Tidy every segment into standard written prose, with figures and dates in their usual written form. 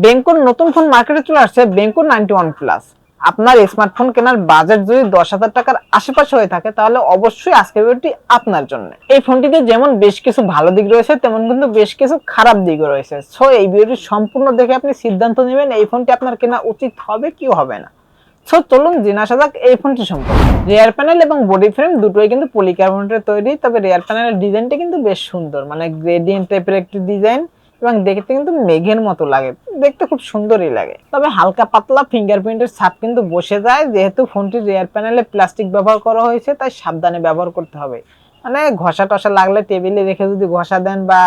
বেঙ্কোর নতুন ফোন মার্কেটে চলে আসছে, বেঙ্কো 91 প্লাস। আপনার স্মার্টফোন কেনার বাজেট যদি 10,000 টাকার আশেপাশে হয়ে থাকে তাহলে অবশ্যই আজকের ভিডিওটি আপনার জন্য। এই ফোনটিতে যেমন বেশ কিছু ভালো দিক রয়েছে তেমন কিন্তু বেশ কিছু খারাপ দিকও রয়েছে। সো এই ভিডিওটি সম্পূর্ণ দেখে আপনি সিদ্ধান্ত নেবেন এই ফোনটি আপনার কেনা উচিত হবে কি হবে না। সো চলুন জেনে আসা যাক এই ফোনটি সম্পর্কে। রিয়ার প্যানেল এবং বডি ফ্রেম দুটোই কিন্তু পলিকার্বনেটের তৈরি, তবে রিয়ার প্যানেলের ডিজাইনটা কিন্তু বেশ সুন্দর, মানে গ্রেডিয়েন্ট টাইপের একটি ডিজাইন এবং দেখতে কিন্তু মেঘের মতো লাগে, দেখতে খুব সুন্দরই লাগে। তবে হালকা পাতলা ফিঙ্গারপ্রিন্টের ছাপ কিন্তু বসে যায়, যেহেতু ফোনটির রিয়ার প্যানেলে প্লাস্টিক ব্যবহার করা হয়েছে তাই সাবধানে ব্যবহার করতে হবে। মানে ঘষা টসা লাগলে, টেবিলে রেখে যদি ঘষা দেন বা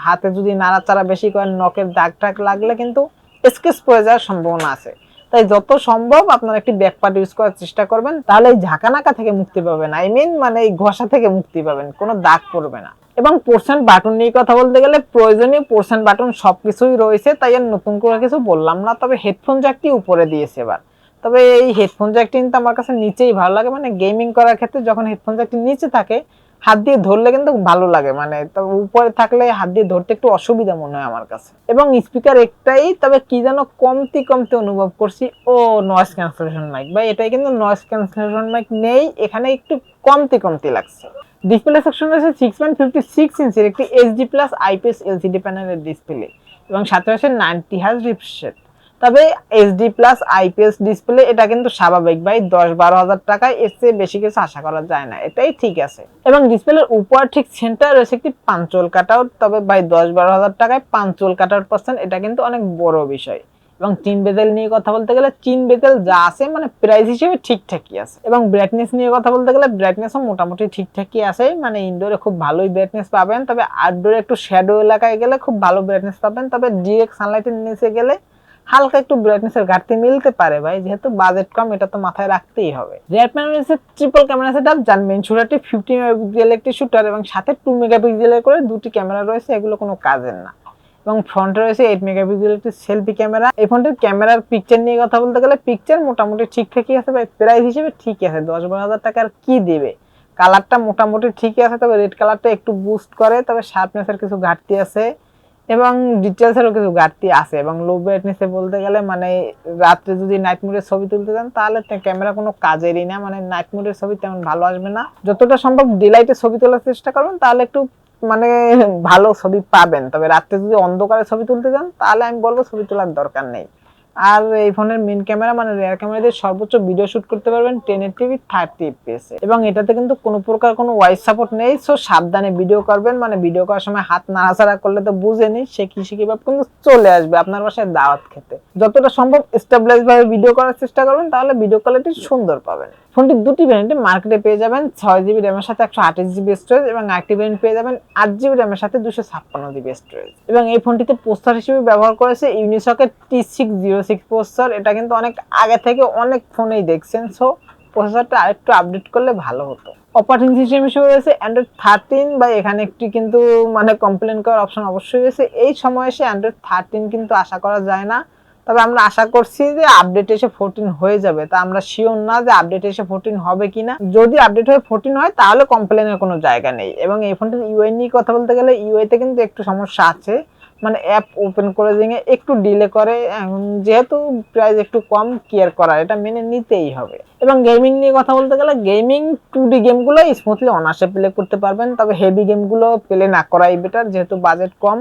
হাতে যদি নাড়াচাড়া বেশি করেন, নখের দাগ টাগ লাগলে কিন্তু স্কেচ পড়ে যাওয়ার সম্ভাবনা আছে। তাই যত সম্ভব আপনার একটি ব্যাক পার্ট ইউজ করার চেষ্টা করবেন, তাহলে এই ঝাঁকানাকা থেকে মুক্তি পাবেন। আই মিন মানে এই ঘষা থেকে মুক্তি পাবেন, কোনো দাগ পড়বে না। এবং পোর্শন বাটন নিয়ে কথা বলতে গেলে প্রয়োজনীয় পোর্শন বাটন সবকিছুই রয়েছে, তাই আর নতুন করে কিছু বললাম না। তবে হেডফোন জ্যাকটি উপরে দিয়েছে এবার। তবে এই হেডফোন জ্যাকটি কিন্তু আমার কাছে নিচেই ভালো লাগে, মানে গেমিং করার ক্ষেত্রে যখন হেডফোন জ্যাকটি নিচে থাকে হাত দিয়ে ধরলে কিন্তু ভালো লাগে, মানে তবে উপরে থাকলে হাত দিয়ে ধরতে একটু অসুবিধা মনে হয় আমার কাছে। এবং স্পিকার একটাই, তবে কি যেন কমতি কমতি অনুভব করছি। ও নয়েজ ক্যান্সেলেশন মাইক, ভাই এটাই কিন্তু নয়েজ ক্যান্সেলেশন মাইক নেই, এখানে একটু কমতি কমতি লাগছে। ডিসপ্লে সেকশন রয়েছে 6.56 ইঞ্চির একটি এইচডি প্লাস আইপিএস এলসিডি প্যানেলের ডিসপ্লে এবং সাথে রয়েছে 90 হার্জ রিফ্রেশ রেট। তবে এইচডি প্লাস আইপিএস ডিসপ্লে এটা কিন্তু স্বাভাবিক ভাই, 10-12 হাজার টাকায় এর চেয়ে বেশি কিছু আশা করা যায় না, এটাই ঠিক আছে। এবং ডিসপ্লের উপর ঠিক সেন্টার রয়েছে একটি পাঞ্চোল কাটআউট, তবে ভাই 10-12 হাজার টাকায় পাঞ্চোল কাটআউট পাচ্ছেন, এটা কিন্তু অনেক বড় বিষয়। এবং চিন বেজেল নিয়ে কথা বলতে গেলে চিন বেজেল যা আছে মানে প্রাইস হিসেবে ঠিকঠাকই আছে। এবং ব্রাইটনেস নিয়ে কথা বলতে গেলে ব্রাইটনেসও মোটামুটি ঠিকঠাকই আছে, মানে ইনডোরে খুব ভালোই ব্রাইটনেস পাবেন, তবে আউটডোরে একটু শ্যাডো এলাকায় গেলে খুব ভালো ব্রাইটনেস পাবেন। তবে ডিরেক্ট সানলাইটের নিচে গেলে হালকা একটু ব্রাইটনেসের ঘাটতি মিলতে পারে ভাই, যেহেতু বাজেট কম এটা তো মাথায় রাখতেই হবে। রিয়ার প্যানেল রয়েছে ট্রিপল ক্যামেরা সেটআপ, যার মেইন শুটারটি 50 মেগাপিক্সেলের একটি শুটার এবং সাথে 2 মেগাপিক্সেলের করে দুটি ক্যামেরা রয়েছে, এগুলো কোনো কাজের না। এবং ফ্রন্টে রয়েছে 8 মেগাপিক্সেলের একটি সেলফি ক্যামেরা। এই ফোনটির ক্যামেরার পিকচার নিয়ে কথা বলতে গেলে পিকচার মোটামুটি ঠিকঠাকই আছে ভাই, প্রাইস হিসেবে ঠিকই আছে। 10-12 হাজার টাকার কি দিবে, কালারটা মোটামুটি ঠিকই আছে, তবে রেড কালারটা একটু বুস্ট করে, তবে শার্পনেসের কিছু ঘাটতি আছে এবং ডিটেলসেরও কিছু ঘাটতি আছে। এবং লো ব্রাইটনেসে বলতে গেলে মানে রাত্রে যদি নাইট মোডে ছবি তুলতে যান তাহলে ক্যামেরা কোনো কাজেরই না, মানে নাইট মোডের ছবি তেমন ভালো আসবে না। যতটা সম্ভব ডিলাইটে ছবি তোলার চেষ্টা করবেন তাহলে একটু মানে ভালো ছবি পাবেন, তবে রাতে যদি অন্ধকারে ছবি তুলতে যান তাহলে আমি বলবো ছবি তোলার দরকার নেই। আর এই ফোনের মেইন ক্যামেরা মানে রিয়ার ক্যামেরা দিয়ে সর্বোচ্চ ভিডিও শুট করতে পারবেন 1080p 30 fps এবং এটাতে কিন্তু কোনো প্রকার কোনো ভয়েস সাপোর্ট নেই। সো সাবধানে ভিডিও করবেন, মানে ভিডিও করার সময় হাত নাড়াচাড়া করলে তো বুঝেনি সে কৃষি ভাব কিন্তু চলে আসবে আপনার বাসায় দাওয়াত খেতে। যতটা সম্ভব স্টেবলাইজ ভাবে ভিডিও করার চেষ্টা করবেন, তাহলে ভিডিও কোয়ালিটি সুন্দর পাবেন। ফোনটি দুটি ভ্যারিয়েন্টে মার্কেটে পেয়ে যাবেন, 6GB র্যামের সাথে 128GB স্টোরেজ এবং আরেকটি ভ্যারিয়েন্ট পেয়ে যাবেন 8GB র্যামের সাথে 256GB স্টোরেজ। এবং এই ফোনটিতে প্রসেসর হিসেবে ব্যবহার করেছে ইউনিসকের T606 প্রসেসর, এটা কিন্তু অনেক আগে থেকে অনেক ফোনেই দেখছেন। সো প্রসেসরটা আরেকটু আপডেট করলে ভালো হতো। অপারেটিং সিস্টেম হিসেবে রয়েছে Android 13, বা এখানে একটি কিন্তু মানে কমপ্লেন করার অপশন অবশ্যই রয়েছে। এই সময় এসে Android 13 কিন্তু আশা করা যায় না, তবে আমরা আশা করছি যে আপডেট এসে 14 হয়ে যাবে। তা আমরা শিওর না যে আপডেট এসে 14 হবে কিনা, যদি আপডেট হয়ে 14 হয় তাহলে কমপ্লেনের কোনো জায়গা নেই। এবং এই ফোনটির ইউআই নিয়ে কথা বলতে গেলে ইউআইতে কিন্তু একটু সমস্যা আছে, মানে অ্যাপ ওপেন করে দিয়ে একটু ডিলে করে, যেহেতু প্রাইস একটু কম কেয়ার করা, এটা মেনে নিতেই হবে। এবং গেমিং নিয়ে কথা বলতে গেলে গেমিং 2D গেমগুলো স্মুথলি অনায়াসে প্লে করতে পারবেন, তবে হেভি গেমগুলো প্লে না করাই বেটার, যেহেতু বাজেট কম,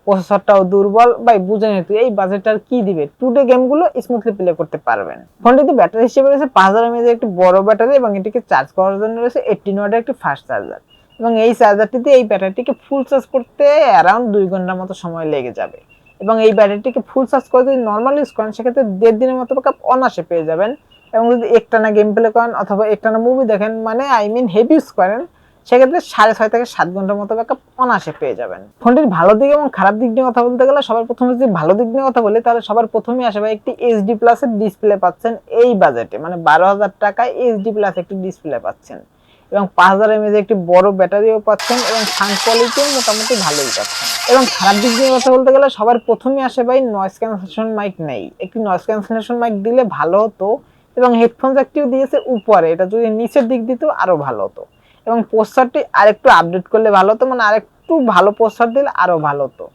প্রসেসরটাও দুর্বল। ভাই বুঝে নিতে এই বাজেটটার কি দিবে, 2D গেমগুলো স্মুথলি প্লে করতে পারবেন। ফোনটিতে ব্যাটারি হিসেবে রয়েছে 5000 mAh একটি বড় ব্যাটারি এবং এটিকে চার্জ করার জন্য রয়েছে 18 ওয়াটের একটি ফাস্ট চার্জার। এবং এই চার্জারটিতে এই ব্যাটারিটিকে ফুল চার্জ করতে অ্যারাউন্ড 2 ঘন্টার মতো সময় লেগে যাবে। এবং এই ব্যাটারিটিকে ফুল চার্জ করে যদি নর্মাল ইউজ করেন সেক্ষেত্রে 1.5 দিনের মতো ব্যাকআপ অনায়াসে পেয়ে যাবেন। এবং যদি একটানা গেম প্লে করেন অথবা একটানা মুভি দেখেন, মানে আই মিন হেভি ইউজ করেন, সেক্ষেত্রে 6.5 থেকে 7 ঘন্টার মতো ব্যাকআপ অনায়াসে পেয়ে যাবেন। ফোনটির ভালো দিক এবং খারাপ দিক নিয়ে কথা বলতে গেলে সবার প্রথমে যদি ভালো দিক নিয়ে কথা বলি তাহলে সবার প্রথমেই আসে ভাই একটি এইচডি প্লাস এর ডিসপ্লে পাচ্ছেন এই বাজেটে, মানে 12,000 টাকায় এইচডি প্লাস একটি ডিসপ্লে পাচ্ছেন এবং 5000 mAh একটি বড় ব্যাটারিও পাচ্ছেন এবং সাউন্ড কোয়ালিটিও মোটামুটি ভালোই পাচ্ছেন। এবং খারাপ দিক নিয়ে কথা বলতে গেলে সবার প্রথমেই আসে ভাই নয়েজ ক্যান্সেলেশন মাইক নেই, একটি নয়েজ ক্যান্সেলেশন মাইক দিলে ভালো হতো। এবং হেডফোন জ্যাকটিও দিয়েছে উপরে, এটা যদি নিচের দিক দিত আরো ভালো হতো। এবং প্রসেসরটি আরেকটু আপডেট করলে ভালো হতো, মানে আরেকটু ভালো প্রসেসর দিলে আরো ভালো হতো।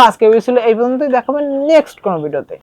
আজকে ভিডিও ছিল এই পর্যন্তই, দেখাবেন নেক্সট কোনো ভিডিওতে।